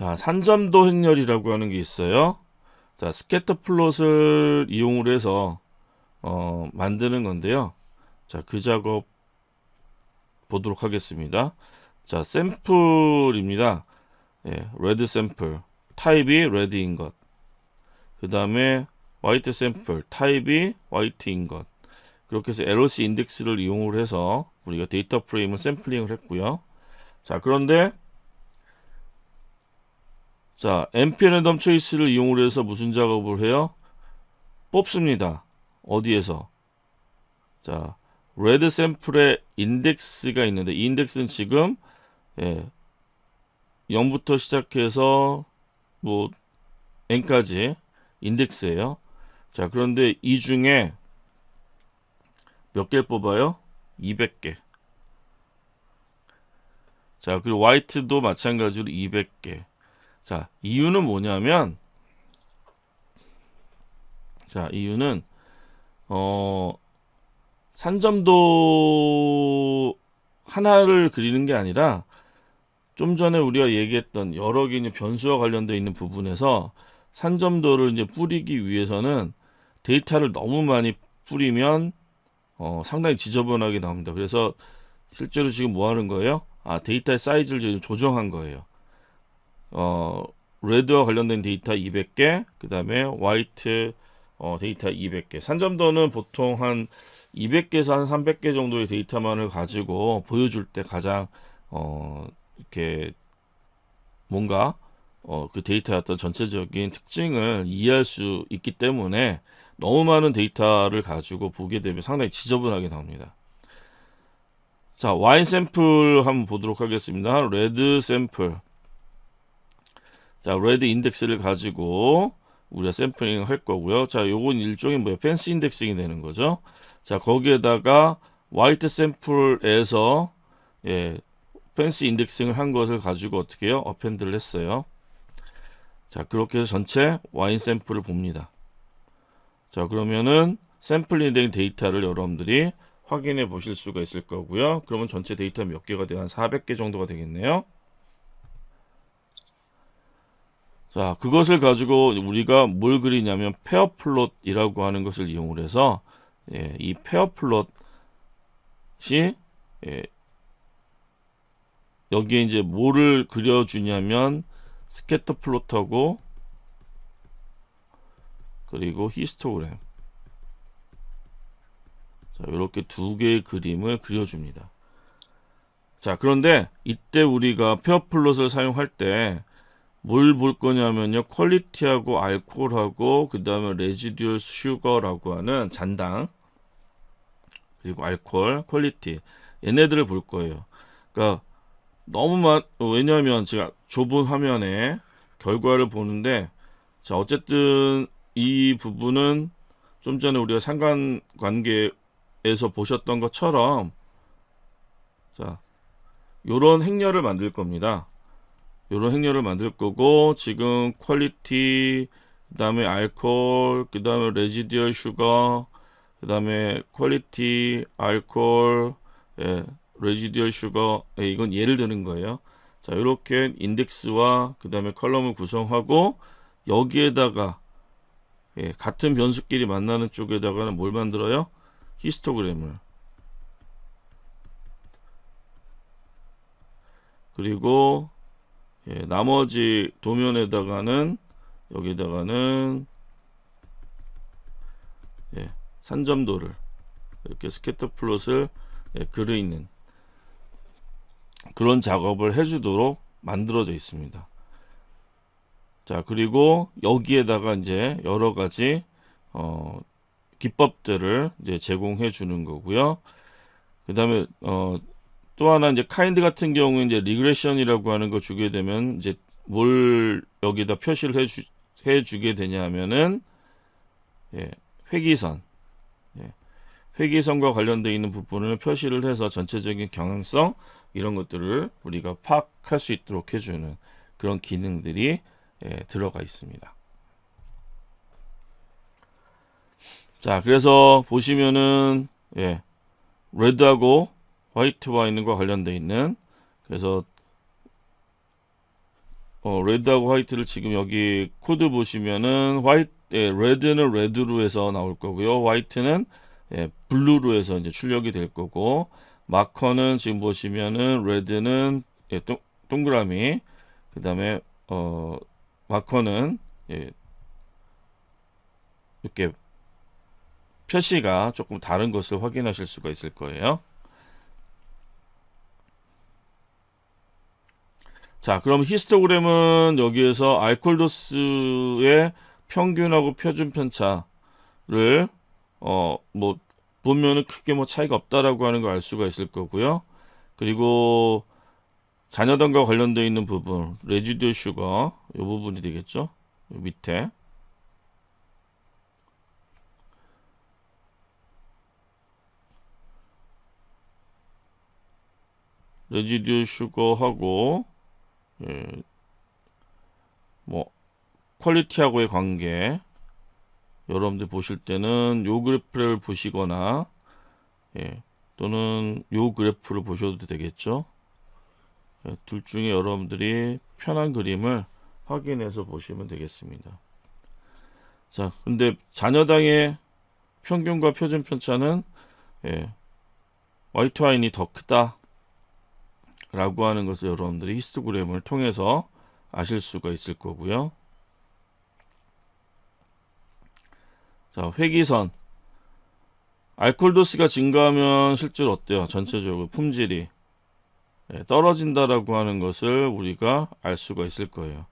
자, 산점도 행렬이라고 하는 게 있어요. 자, 스캐터 플롯을 이용을 해서 만드는 건데요. 자, 그 작업 보도록 하겠습니다. 자, 샘플입니다. 예, 레드 샘플. 타입이 레드인 것. 그 다음에 화이트 샘플. 타입이 화이트인 것. 그렇게 해서 LOC 인덱스를 이용을 해서 우리가 데이터 프레임을 샘플링을 했고요. 자, 그런데 자, NP 랜덤 초이스를 이용을 해서 무슨 작업을 해요? 뽑습니다. 어디에서? 자, 레드 샘플의 인덱스가 있는데 이 인덱스는 지금 0부터 시작해서 뭐 n까지 인덱스예요. 자, 그런데 이 중에 몇 개를 뽑아요? 200개. 자, 그리고 화이트도 마찬가지로 200개. 자, 이유는 뭐냐면 자, 이유는 산점도 하나를 그리는 게 아니라 좀 전에 우리가 얘기했던 여러 개 변수와 관련되어 있는 부분에서 산점도를 이제 뿌리기 위해서는 데이터를 너무 많이 뿌리면 상당히 지저분하게 나옵니다. 그래서 실제로 지금 뭐 하는 거예요? 데이터의 사이즈를 지금 조정한 거예요. 레드와 관련된 데이터 200개, 그 다음에 화이트 데이터 200개. 산점도는 보통 한 200개에서 한 300개 정도의 데이터만을 가지고 보여줄 때 가장 이렇게 뭔가 그 데이터의 어떤 전체적인 특징을 이해할 수 있기 때문에 너무 많은 데이터를 가지고 보게 되면 상당히 지저분하게 나옵니다. 자, 와인 샘플 한번 보도록 하겠습니다. 레드 샘플. 자, 레드 인덱스를 가지고 우리가 샘플링 할 거고요. 자, 요건 일종의 뭐야? 펜스 인덱싱이 되는 거죠. 자, 거기에다가 화이트 샘플에서 펜스 인덱싱을 한 것을 가지고 어떻게 해요? 어펜드를 했어요. 자, 그렇게 해서 전체 와인 샘플을 봅니다. 자, 그러면은 샘플링 된 데이터를 여러분들이 확인해 보실 수가 있을 거고요. 그러면 전체 데이터 몇 개가 돼요? 한 400개 정도가 되겠네요. 자, 그것을 가지고 우리가 뭘 그리냐면 페어 플롯이라고 하는 것을 이용을 해서 이 페어 플롯이 여기에 이제 뭐를 그려주냐면 스캐터 플롯하고 그리고 히스토그램. 자, 이렇게 두 개의 그림을 그려줍니다. 자, 그런데 이때 우리가 페어 플롯을 사용할 때 뭘 볼 거냐면요, 퀄리티하고 알코올하고 그 다음에 레지듀얼 슈거라고 하는 잔당, 그리고 알코올, 퀄리티, 얘네들을 볼 거예요. 그러니까 너무 왜냐하면 제가 좁은 화면에 결과를 보는데, 자, 어쨌든 이 부분은 좀 전에 우리가 상관관계에서 보셨던 것처럼 자, 요런 행렬을 만들 겁니다. 요런 행렬을 만들 거고, 지금 퀄리티, 그 다음에 알코올, 그 다음에 레지듀얼 슈거, 그 다음에 퀄리티, 알코올, 레지듀얼 슈거, 이건 예를 드는 거예요. 자, 이렇게 인덱스와 그 다음에 컬럼을 구성하고, 여기에다가 같은 변수끼리 만나는 쪽에다가는 뭘 만들어요? 히스토그램을. 그리고 나머지 도면에다가는 여기다가는 산점도를 이렇게 스캐터 플롯을 그려있는 그런 작업을 해주도록 만들어져 있습니다. 자, 그리고 여기에다가 이제 여러 가지 기법들을 이제 제공해 주는 거고요. 그 다음에 또 하나 이제 카인드 같은 경우에 이제 리그레션이라고 하는 거 주게 되면 이제 뭘 여기다 표시를 해주게 되냐 하면은 회기선, 회기선과 관련되어 있는 부분을 표시를 해서 전체적인 경향성 이런 것들을 우리가 파악할 수 있도록 해주는 그런 기능들이 들어가 있습니다. 자, 그래서 보시면은 레드하고 화이트 와인과 관련되어 있는, 그래서 레드하고 화이트를 지금 여기 코드 보시면은 레드는 레드로 해서 나올 거고요. 화이트는 블루로 해서 이제 출력이 될 거고, 마커는 지금 보시면은 레드는 동그라미, 그 다음에 마커는 이렇게 표시가 조금 다른 것을 확인하실 수가 있을 거예요. 자, 그럼 히스토그램은 여기에서 알코올 도수의 평균하고 표준 편차를 뭐 보면은 크게 뭐 차이가 없다라고 하는 걸 알 수가 있을 거고요. 그리고 잔여당과 관련되어 있는 부분, 레지듀얼 슈거 이 부분이 되겠죠. 요 밑에 레지듀얼 슈거하고 뭐 퀄리티하고의 관계, 여러분들 보실 때는 요 그래프를 보시거나 또는 요 그래프를 보셔도 되겠죠. 둘 중에 여러분들이 편한 그림을 확인해서 보시면 되겠습니다. 자, 근데 잔여당의 평균과 표준 편차는 화이트 와인이 더 크다 라고 하는 것을 여러분들이 히스토그램을 통해서 아실 수가 있을 거고요. 자, 회기선. 알코올 도수가 증가하면 실제로 어때요? 전체적으로 품질이 떨어진다라고 하는 것을 우리가 알 수가 있을 거예요.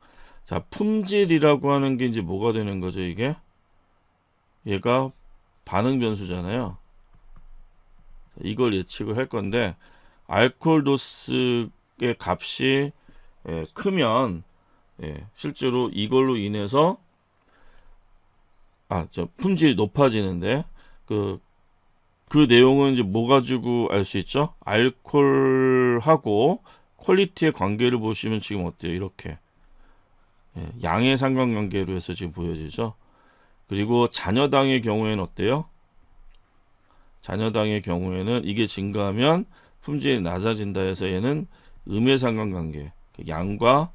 자, 품질이라고 하는 게 이제 뭐가 되는 거죠, 이게? 얘가 반응 변수잖아요. 이걸 예측을 할 건데, 알코올 도수의 값이 크면 실제로 이걸로 인해서 품질이 높아지는데 그 내용은 이제 뭐 가지고 알 수 있죠? 알코올하고 퀄리티의 관계를 보시면 지금 어때요? 이렇게 양의 상관관계로 해서 지금 보여지죠. 그리고 잔여당의 경우에는 어때요? 잔여당의 경우에는 이게 증가하면 품질이 낮아진다 해서 얘는 음의 상관관계, 양과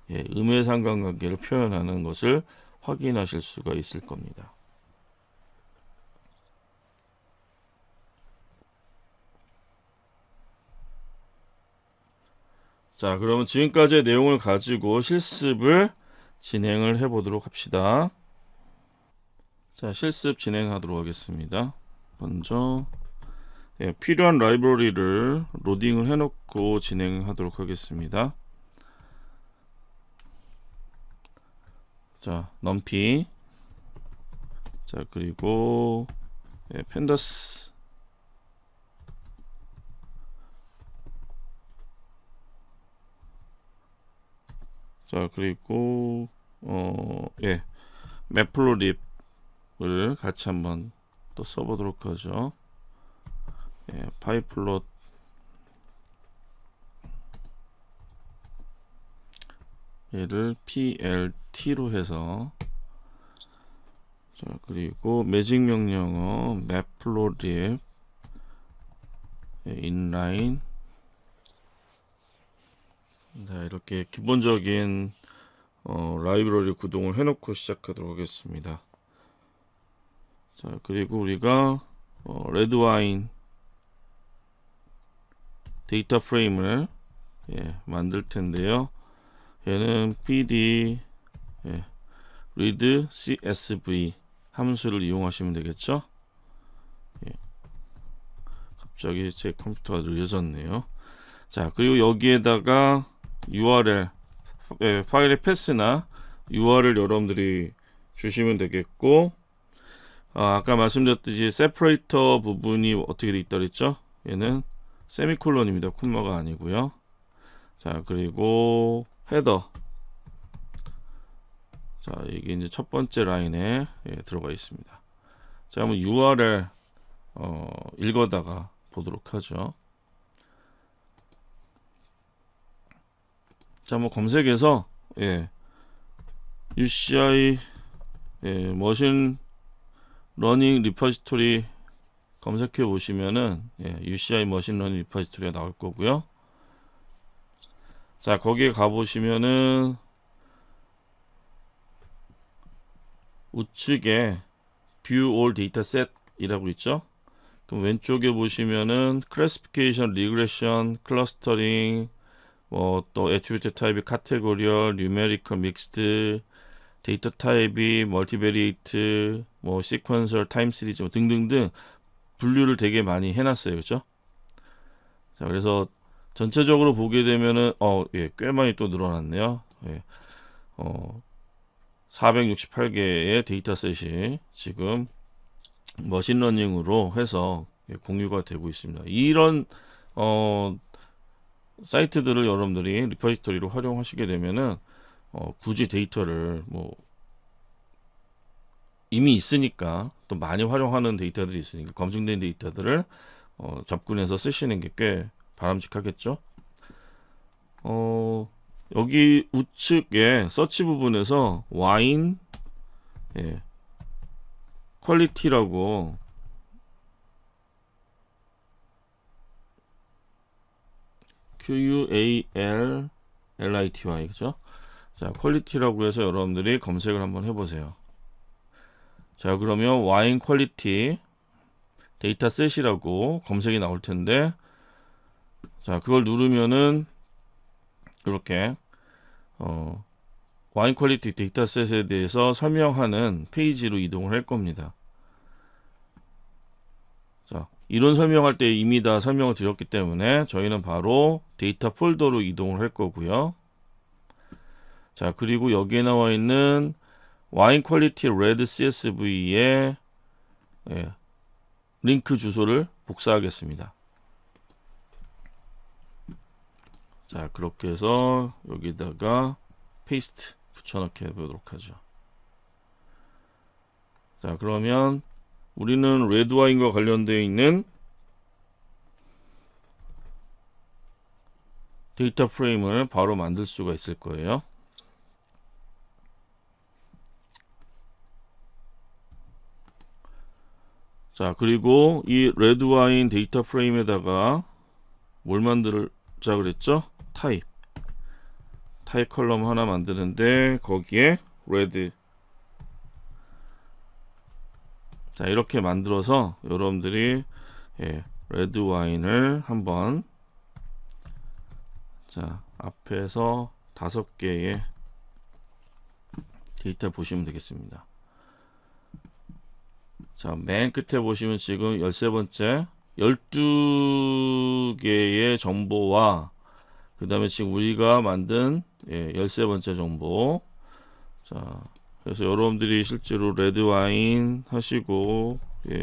음의 상관관계를 표현하는 것을 확인하실 수가 있을 겁니다. 자, 그러면 지금까지의 내용을 가지고 실습을 진행을 해 보도록 합시다. 자, 실습 진행하도록 하겠습니다. 먼저 필요한 라이브러리를 로딩을 해놓고 진행하도록 하겠습니다. 자, 넘피. 자, 그리고 펜다스. 자, 그리고 매플로립을 같이 한번 또 써보도록 하죠. 파이플롯 얘를 PLT로 해서, 자, 그리고 매직 명령어 매플로립 인라인. 자, 이렇게 기본적인 라이브러리 구동을 해놓고 시작하도록 하겠습니다. 자, 그리고 우리가 레드와인 데이터 프레임을 만들 텐데요. 얘는 pd read csv 함수를 이용하시면 되겠죠. 갑자기 제 컴퓨터가 느려졌네요. 자, 그리고 여기에다가 URL 파일의 패스나 URL 여러분들이 주시면 되겠고, 아까 말씀드렸듯이 세퍼레이터 부분이 어떻게 돼 있다 그랬죠? 얘는 세미콜론입니다. 콤마가 아니고요. 자, 그리고 헤더. 자, 이게 이제 첫 번째 라인에 들어가 있습니다. 자, 한번 URL 읽어다가 보도록 하죠. 자, 한번 검색해서 UCI 머신 러닝 리퍼지토리 검색해 보시면은 UCI 머신 러닝 리퍼지토리가 나올 거고요. 자, 거기에 가 보시면은 우측에 View All Dataset 이라고 있죠. 그럼 왼쪽에 보시면은 Classification, Regression, Clustering, 또 Attribute 타입이 Categorial, Numerical, Mixed, 데이터 타입이 Multivariate, Sequential, Time Series 등등등 분류를 되게 많이 해놨어요, 그렇죠? 자, 그래서 전체적으로 보게 되면은 예, 꽤 많이 또 늘어났네요. 예, 468개의 데이터셋이 지금 머신러닝으로 해서 공유가 되고 있습니다. 이런 사이트들을 여러분들이 리포지토리로 활용하시게 되면은 굳이 데이터를 이미 있으니까 또 많이 활용하는 데이터들이 있으니까 검증된 데이터들을 접근해서 쓰시는 게 꽤 바람직하겠죠. 여기 우측에 서치 부분에서 와인 퀄리티라고 QUALLITY 그죠? 자, 퀄리티라고 해서 여러분들이 검색을 한번 해보세요. 자, 그러면 와인 퀄리티 데이터셋이라고 검색이 나올 텐데, 자, 그걸 누르면은 이렇게 와인 퀄리티 데이터셋에 대해서 설명하는 페이지로 이동을 할 겁니다. 자, 이런 설명할 때 이미 다 설명을 드렸기 때문에 저희는 바로 데이터 폴더로 이동을 할 거고요. 자, 그리고 여기에 나와 있는 와인 퀄리티 레드 CSV의 링크 주소를 복사하겠습니다. 자, 그렇게 해서 여기다가 페이스트 붙여넣기 해보도록 하죠. 자, 그러면 우리는 레드와인과 관련되어 있는 데이터 프레임을 바로 만들 수가 있을 거예요. 자, 그리고 이 레드와인 데이터 프레임에다가 뭘 만들자 그랬죠? 타입 컬럼 하나 만드는데 거기에 레드. 자, 이렇게 만들어서 여러분들이 레드 와인을 한번 자, 앞에서 5개의 데이터 보시면 되겠습니다. 자, 맨 끝에 보시면 지금 13번째 12개의 정보와 그 다음에 지금 우리가 만든 13번째 정보. 자, 그래서 여러분들이 실제로 레드 와인 하시고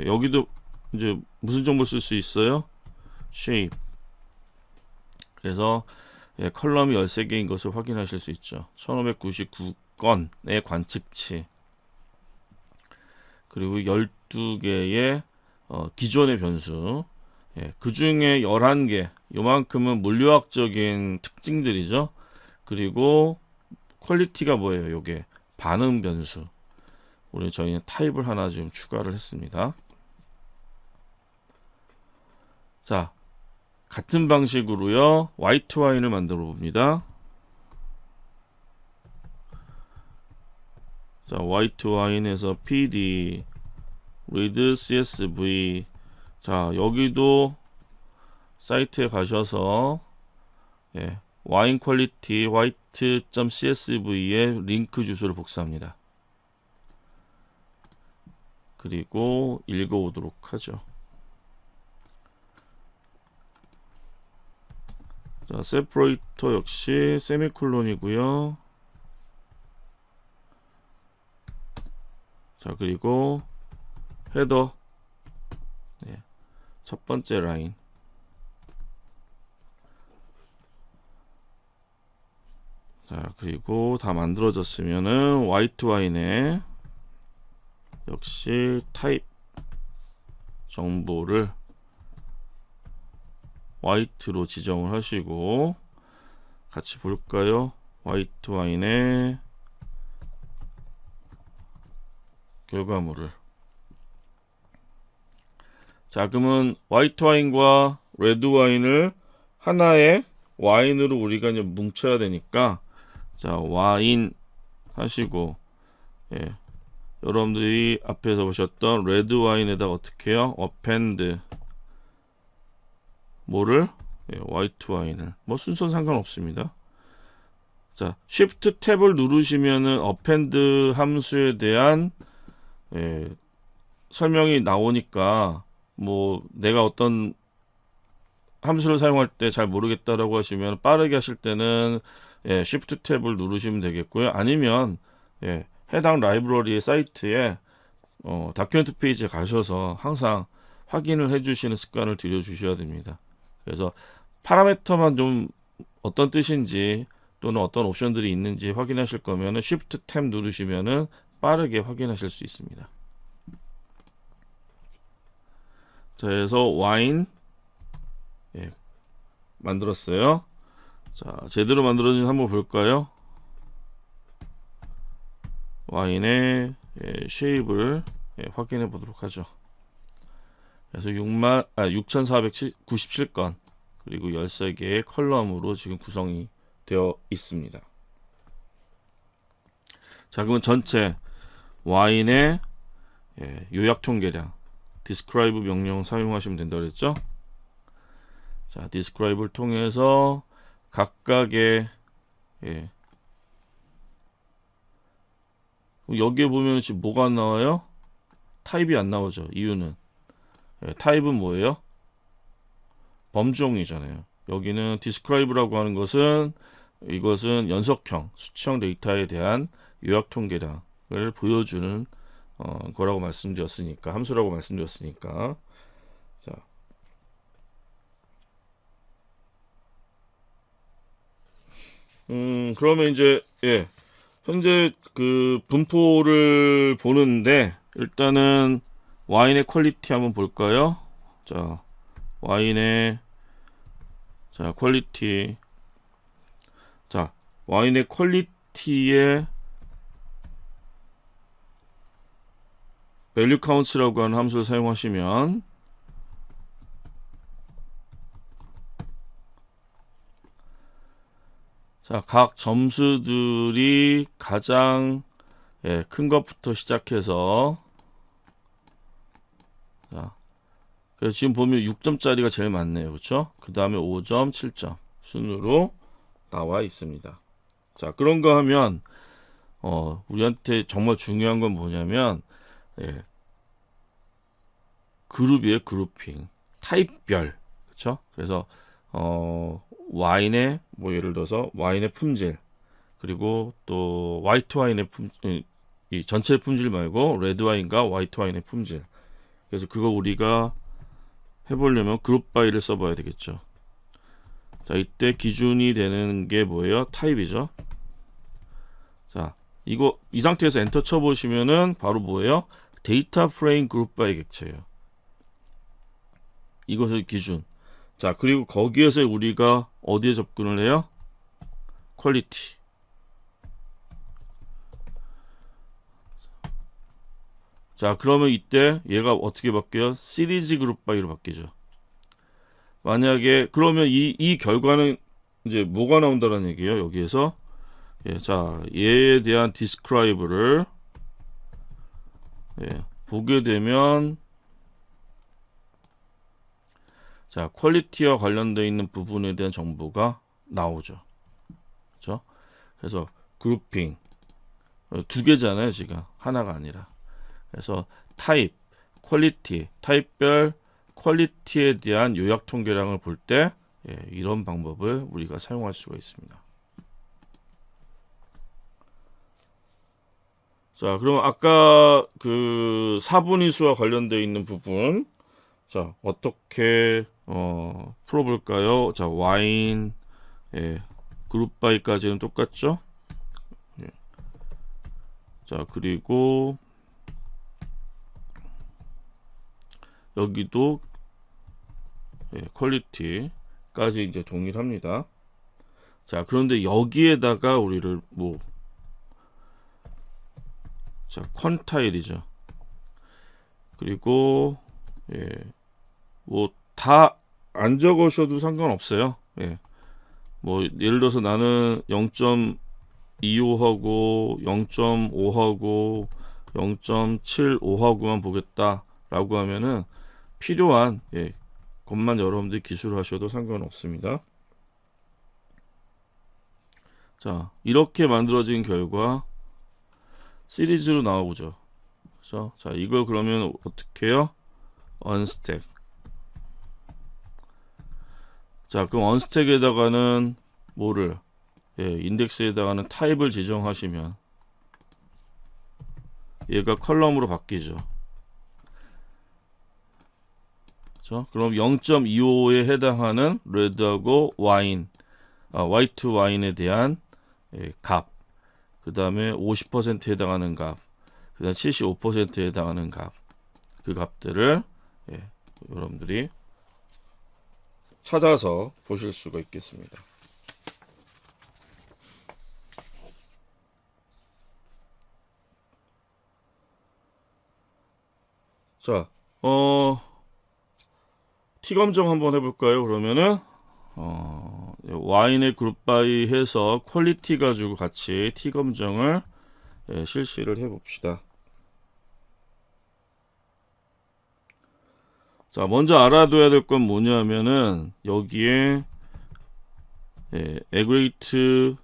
여기도 이제 무슨 정보 쓸 수 있어요? shape. 그래서 컬럼이 13개인 것을 확인하실 수 있죠. 1599건의 관측치. 그리고 12개의 기존의 변수. 그 중에 11개, 요만큼은 물리학적인 특징들이죠. 그리고 퀄리티가 뭐예요? 요게 반응 변수. 저희는 타입을 하나 좀 추가를 했습니다. 자, 같은 방식으로요, 화이트 와인을 만들어 봅니다. 자, 화이트 와인에서 PD, read CSV. 자, 여기도 사이트에 가셔서 와인 퀄리티 white.csv의 링크 주소를 복사합니다. 그리고 읽어오도록 하죠. 자, 세퍼레이터 역시 세미콜론이고요. 자, 그리고 헤더 첫 번째 라인. 자, 그리고 다 만들어졌으면은 화이트 와인에 역시 타입 정보를 화이트로 지정을 하시고 같이 볼까요? 화이트 와인의 결과물을. 자, 그러면 화이트 와인과 레드 와인을 하나의 와인으로 우리가 이제 뭉쳐야 되니까, 자, 와인 하시고 여러분들이 앞에서 보셨던 레드 와인에다가 어떻게 해요? 어펜드 뭐를? 예, 화이트 와인을. 뭐 순서는 상관없습니다. 자, Shift 탭을 누르시면은 어펜드 함수에 대한 설명이 나오니까 뭐 내가 어떤 함수를 사용할 때 잘 모르겠다라고 하시면 빠르게 하실 때는 Shift 탭을 누르시면 되겠고요. 아니면 해당 라이브러리의 사이트에 다큐멘트 페이지에 가셔서 항상 확인을 해주시는 습관을 들여주셔야 됩니다. 그래서 파라미터만 좀 어떤 뜻인지 또는 어떤 옵션들이 있는지 확인하실 거면은 Shift 탭 누르시면은 빠르게 확인하실 수 있습니다. 자, 그래서 와인 만들었어요. 자, 제대로 만들어진 한번 볼까요? 와인의 쉐입을 확인해 보도록 하죠. 그래서 6,497건 그리고 13개의 컬럼으로 지금 구성이 되어 있습니다. 자, 그러면 전체 와인의 요약 통계량 describe 명령 사용하시면 된다고 그랬죠? 자, describe를 통해서 각각의 여기에 보면 지금 뭐가 안 나와요? 타입이 안 나오죠. 이유는 타입은 뭐예요? 범주형이잖아요. 여기는 describe라고 하는 것은 이것은 연속형, 수치형 데이터에 대한 요약 통계량을 보여주는 거라고 말씀드렸으니까, 함수라고 말씀드렸으니까. 자, 그러면 이제 현재 그 분포를 보는데 일단은 와인의 퀄리티 한번 볼까요? 자, 와인의 퀄리티. 자, 와인의 퀄리티에 value counts라고 하는 함수를 사용하시면 자, 각 점수들이 가장 큰 것부터 시작해서 자, 그래서 지금 보면 6점짜리가 제일 많네요. 그렇죠? 그 다음에 5점, 7점 순으로 나와 있습니다. 자, 그런 거 하면 우리한테 정말 중요한 건 뭐냐면 그룹이에요. 그룹핑 타입별. 그렇죠? 그래서 와인의 뭐 예를 들어서 와인의 품질 그리고 또 화이트 와인의 이 전체 품질 말고 레드 와인과 화이트 와인의 품질. 그래서 그거 우리가 해보려면 그룹 바이를 써봐야 되겠죠. 자, 이때 기준이 되는 게 뭐예요? 타입이죠. 자, 이거 이 상태에서 엔터 쳐보시면은 바로 뭐예요? 데이터 프레임 그룹 바이 객체예요. 이것을 기준. 자, 그리고 거기에서 우리가 어디에 접근을 해요? 퀄리티. 자, 그러면 이때 얘가 어떻게 바뀌어요? 시리즈 그룹 바이로 바뀌죠. 만약에 그러면 이 결과는 이제 뭐가 나온다는 얘기예요? 여기에서 자, 얘에 대한 describe를 보게 되면 자, 퀄리티와 관련되어 있는 부분에 대한 정보가 나오죠. 그렇죠? 그래서 그룹핑 두 개잖아요, 지금 하나가 아니라. 그래서 타입, 퀄리티, 타입별 퀄리티에 대한 요약 통계량을 볼 때 이런 방법을 우리가 사용할 수가 있습니다. 자, 그럼 아까 그 사분위수와 관련되어 있는 부분, 자, 어떻게 풀어볼까요? 자, 와인 그룹 바이까지는 똑같죠? 자, 그리고 여기도 퀄리티까지 이제 동일합니다. 자, 그런데 여기에다가 우리를 자, 퀀타일이죠. 그리고 뭐 다 안 적으셔도 상관없어요. 뭐 예를 들어서 나는 0.25하고 0.5하고 0.75하고만 보겠다라고 하면은 필요한 것만 여러분들이 기술하셔도 상관없습니다. 자, 이렇게 만들어진 결과 시리즈로 나오죠. 그렇죠? 자, 이걸 그러면 어떻게 해요? 언스택. 자, 그럼 언스택에다가는 뭐를 인덱스에다가는 타입을 지정하시면 얘가 컬럼으로 바뀌죠. 그렇죠? 그럼 0.25에 해당하는 레드하고 와인, 화이트 와인에 대한 값, 그 다음에 50%에 해당하는 값, 그 다음에 75%에 해당하는 값, 그 값들을 여러분들이 찾아서 보실 수가 있겠습니다. 자, T 검정 한번 해볼까요? 그러면은 와인의 그룹바이 해서 퀄리티 가지고 같이 T 검정을 실시를 해봅시다. 자, 먼저 알아둬야 될 건 뭐냐면은 여기에 aggregate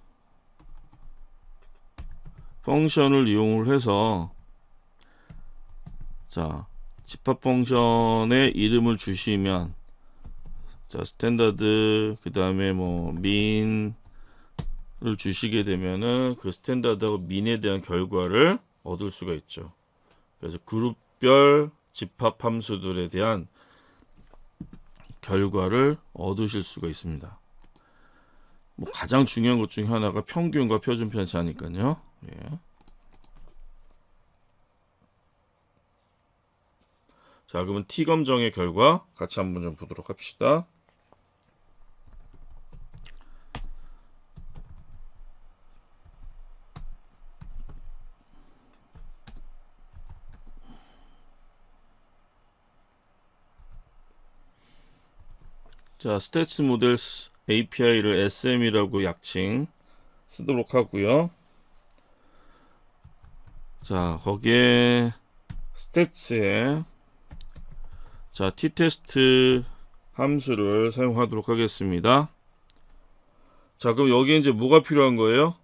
펑션을 이용을 해서 자, 집합 펑션의 이름을 주시면 자, 스탠다드 그 다음에 뭐 민을 주시게 되면은 그 스탠다드하고 민에 대한 결과를 얻을 수가 있죠. 그래서 그룹별 집합 함수들에 대한 결과를 얻으실 수가 있습니다. 뭐 가장 중요한 것 중에 하나가 평균과 표준 편차니까요. 자, 그러면 T 검정의 결과 같이 한번 좀 보도록 합시다. 자, 스태츠 모델스 API를 SM이라고 약칭 쓰도록 하고요. 자, 거기에 스태츠에 자, tTest 함수를 사용하도록 하겠습니다. 자, 그럼 여기에 이제 뭐가 필요한 거예요?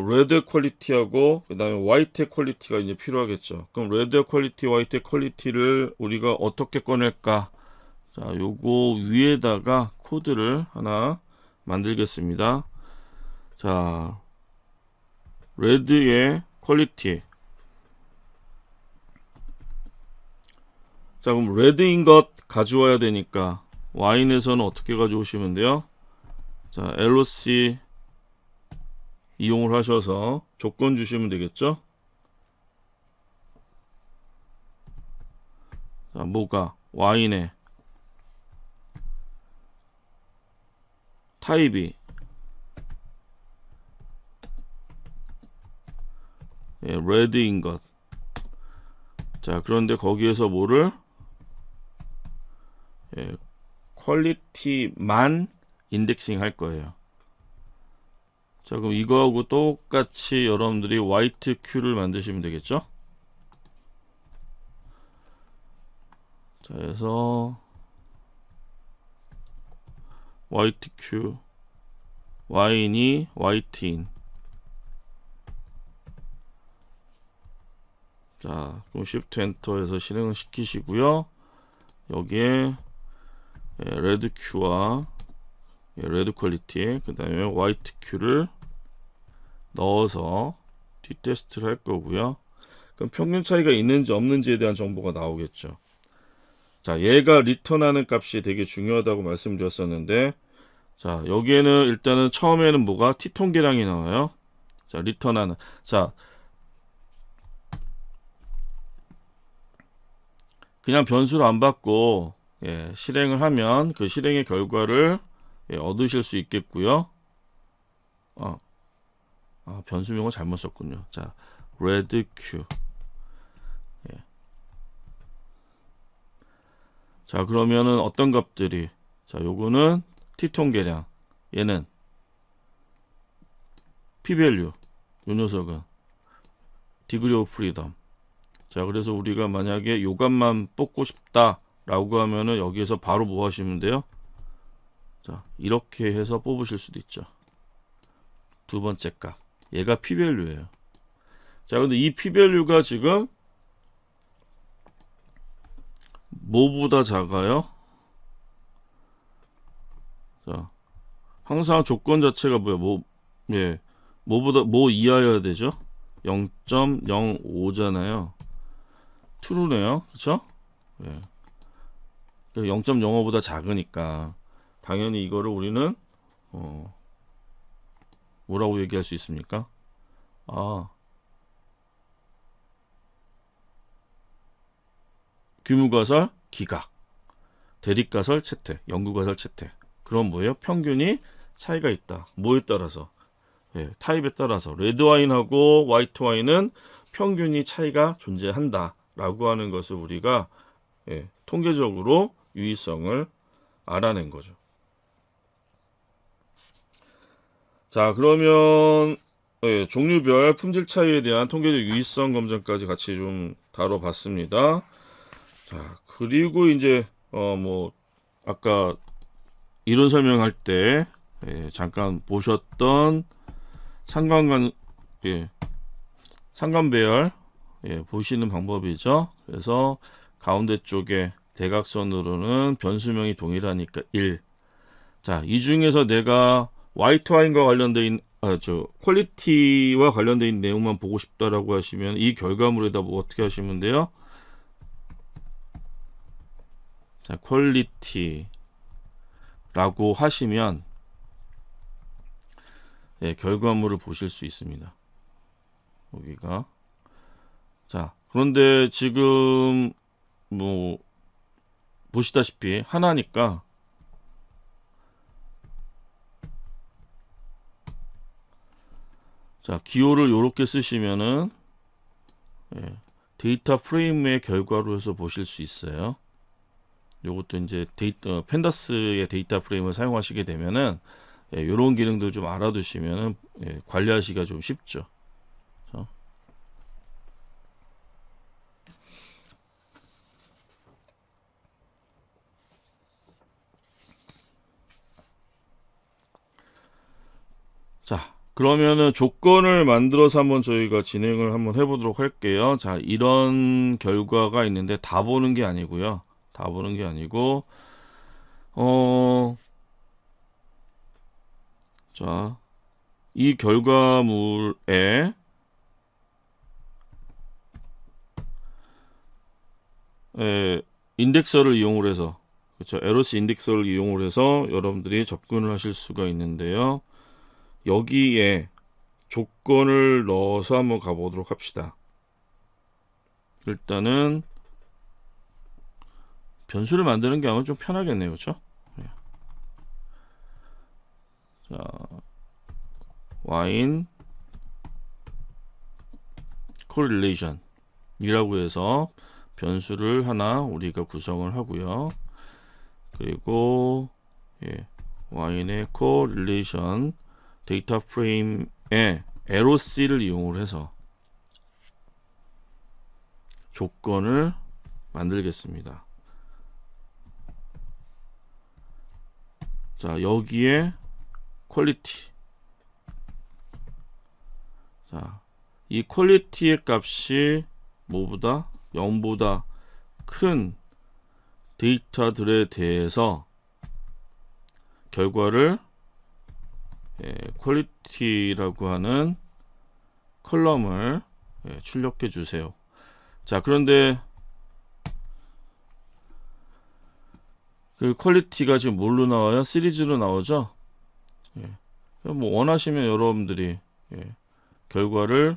레드 퀄리티하고 그 다음에 화이트 퀄리티가 이제 필요하겠죠. 그럼 레드 퀄리티, 화이트 퀄리티를 우리가 어떻게 꺼낼까? 자, 요거 위에다가 코드를 하나 만들겠습니다. 자, 레드의 퀄리티. 자, 그럼 레드인 것 가져와야 되니까 와인에서는 어떻게 가져오시면 돼요? 자, LOC 이용을 하셔서 조건 주시면 되겠죠? 자, 뭐가 와인의 타입이 레드인 것. 자, 그런데 거기에서 뭐를 퀄리티만 인덱싱 할 거예요. 자, 그럼 이거하고 똑같이 여러분들이 화이트 큐를 만드시면 되겠죠? 자, 그래서 화이트 큐 와인이 화이트인. 자, 그럼 Shift 엔터에서 실행을 시키시고요. 여기에 레드 큐와 레드 퀄리티 그 다음에 화이트 큐를 넣어서 tTest를 할 거고요. 그럼 평균 차이가 있는지 없는지에 대한 정보가 나오겠죠. 자, 얘가 리턴하는 값이 되게 중요하다고 말씀드렸었는데, 자, 여기에는 일단은 처음에는 뭐가 t통계량이 나와요. 자, 리턴하는. 자, 그냥 변수를 안 받고 실행을 하면 그 실행의 결과를 얻으실 수 있겠고요. 변수명을 잘못 썼군요. 자, red q. 자, 그러면은 어떤 값들이, 자, 요거는 t통계량, 얘는 p-value, 요 녀석은 디그리 오브 프리덤. 자, 그래서 우리가 만약에 요 값만 뽑고 싶다라고 하면은 여기에서 바로 뭐 하시면 돼요? 자, 이렇게 해서 뽑으실 수도 있죠. 두 번째 값. 얘가 p-value예요. 자, 근데 이 p-value가 지금 뭐보다 작아요? 자, 항상 조건 자체가 뭐보다 이하여야 되죠? 0.05잖아요. true네요. 그쵸? 예. 0.05보다 작으니까 당연히 이거를 우리는 뭐라고 얘기할 수 있습니까? 규무가설 기각, 대립가설 채택, 영구가설 채택. 그럼 뭐예요? 평균이 차이가 있다. 뭐에 따라서? 예, 타입에 따라서 레드 와인하고 화이트 와인은 평균이 차이가 존재한다 라고 하는 것을 우리가 통계적으로 유의성을 알아낸 거죠. 자, 그러면 종류별 품질 차이에 대한 통계적 유의성 검증까지 같이 좀 다뤄봤습니다. 자, 그리고 이제 아까 이론 설명할 때 잠깐 보셨던 상관배열 보시는 방법이죠. 그래서 가운데 쪽에 대각선으로는 변수명이 동일하니까 1. 자, 이 중에서 내가 화이트 와인과 관련된 퀄리티와 관련된 있는 내용만 보고 싶다라고 하시면 이 결과물에다 뭐 어떻게 하시면 돼요? 자, 퀄리티라고 하시면 결과물을 보실 수 있습니다. 여기가. 자, 그런데 지금 보시다시피 하나니까 자, 기호를 이렇게 쓰시면은 데이터 프레임의 결과로 해서 보실 수 있어요. 요것도 이제 펜다스의 데이터 프레임을 사용하시게 되면은 요런 기능들 좀 알아두시면은 관리하시기가 좀 쉽죠. 자, 그러면은 조건을 만들어서 한번 저희가 진행을 한번 해보도록 할게요. 자, 이런 결과가 있는데 다 보는 게 아니고요. 다 보는 게 아니고 자, 이 결과물에 인덱서를 이용을 해서 그렇죠. 에러스 인덱서를 이용을 해서 여러분들이 접근을 하실 수가 있는데요. 여기에 조건을 넣어서 한번 가보도록 합시다. 일단은 변수를 만드는 게 아마 좀 편하겠네요. 그렇죠? 자, 와인 코릴레이션 이라고 해서 변수를 하나 우리가 구성을 하고요. 그리고 와인의 코릴레이션 데이터 프레임에 ROC를 이용을 해서 조건을 만들겠습니다. 자, 여기에 퀄리티. 자, 이 퀄리티의 값이 뭐보다 0보다 큰 데이터들에 대해서 결과를 퀄리티라고 하는 컬럼을 출력해 주세요. 자, 그런데 그 퀄리티가 지금 뭘로 나와요? 시리즈로 나오죠? 뭐 원하시면 여러분들이 결과를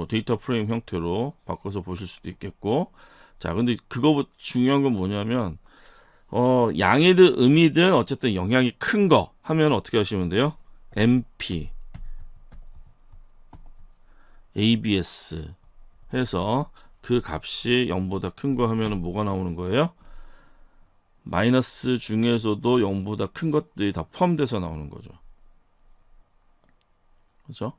데이터 프레임 형태로 바꿔서 보실 수도 있겠고. 자, 근데 그거 중요한 건 뭐냐면 양이든 음이든 어쨌든 영향이 큰 거 하면 어떻게 하시면 돼요? MP ABS 해서 그 값이 0보다 큰 거 하면은 뭐가 나오는 거예요? 마이너스 중에서도 0보다 큰 것들이 다 포함돼서 나오는 거죠. 그렇죠?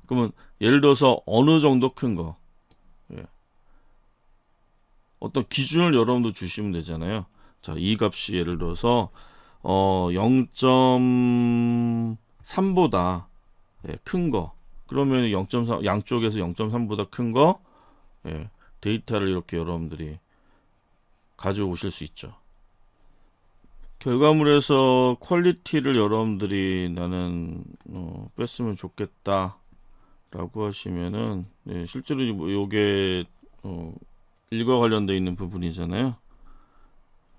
그러면 예를 들어서 어느 정도 큰 거, 예. 어떤 기준을 여러분도 주시면 되잖아요. 자, 이 값이 예를 들어서 0.3보다 큰 거. 그러면 0.3 양쪽에서 0.3보다 큰 거, 예, 데이터를 이렇게 여러분들이 가져오실 수 있죠. 결과물에서 퀄리티를 여러분들이 나는 뺐으면 좋겠다라고 하시면은, 네, 실제로 뭐 요게 일과 관련되어 있는 부분이잖아요.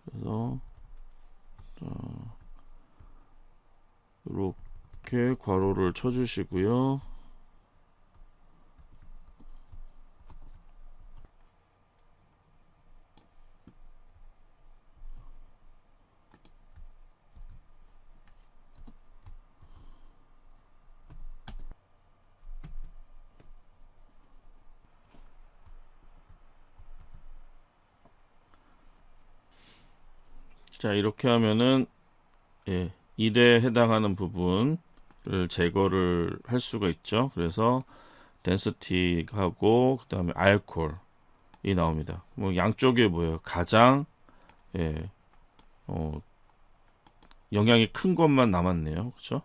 그래서 이렇게 괄호를 쳐주시고요. 자, 이렇게 하면은, 예, 일에 해당하는 부분을 제거를 할 수가 있죠. 그래서 density하고 그다음에 알코올이 나옵니다. 뭐 양쪽에 뭐예요? 가장, 예, 영향이 큰 것만 남았네요. 그렇죠?